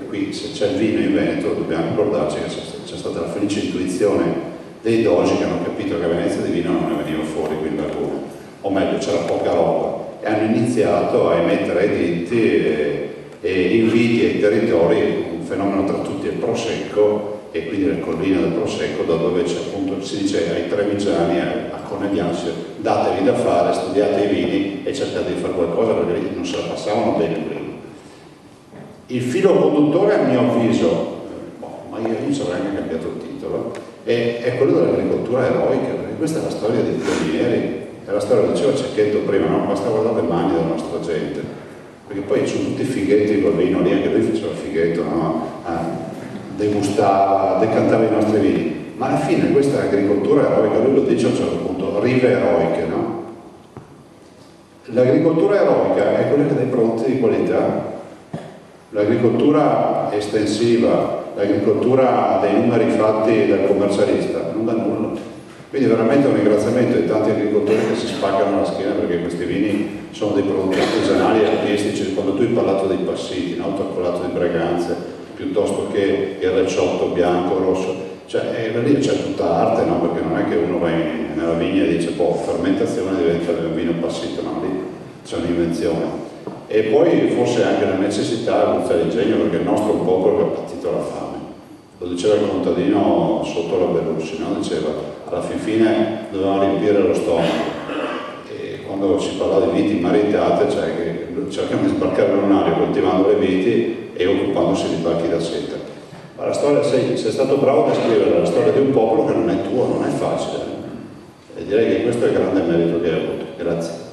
qui se c'è il vino in Veneto dobbiamo ricordarci che c'è stata la felice intuizione dei dogi che hanno capito che a Venezia di vino non ne veniva fuori qui in laguna, o meglio c'era poca roba, e hanno iniziato a emettere editti e inviti ai territori, un fenomeno tra tutti è il Prosecco, e quindi le colline del Prosecco, da dove c'è appunto, si dice ai trevigiani, a Conegliano, datevi da fare, studiate i vini e cercate di fare qualcosa, perché lì non se la passavano bene prima. Il filo conduttore, a mio avviso, ma io ci avrei anche cambiato il titolo, è quello dell'agricoltura eroica, perché questa è la storia dei pionieri, è la storia, lo diceva Cecchetto prima, no? Basta guardare le mani della nostra gente, perché poi ci sono tutti i fighetti col vino lì, anche lui faceva il fighetto, no? Degustava, decantava i nostri vini, ma alla fine questa agricoltura eroica, lui lo dice a un certo punto, rive eroiche, no? L'agricoltura eroica è quella che dà i prodotti di qualità, l'agricoltura estensiva, l'agricoltura dei numeri fatti dal commercialista non dà nulla. Quindi veramente un ringraziamento ai tanti agricoltori che si spaccano la schiena, perché questi vini sono dei prodotti artigianali e artistici. Quando tu hai parlato dei passiti, no? Tu hai parlato di Breganze, piuttosto che il recciotto bianco, rosso, cioè lì c'è tutta arte, no? Perché non è che uno va nella vigna e dice fermentazione diventa un vino passito, no? Lì c'è un'invenzione. E poi forse anche la necessità di usare l'ingegno, perché il nostro è un popolo che ha patito la fame. Lo diceva il contadino sotto la Bellussi, no? Diceva alla fine dovevamo riempire lo stomaco, e quando si parla di viti maritate, cioè che cercano di sbarcare il lunario coltivando le viti e occupandosi di pacchi da seta. Ma la storia, sei stato bravo a descrivere la storia di un popolo che non è tuo, non è facile, e direi che questo è il grande merito che hai avuto. Grazie.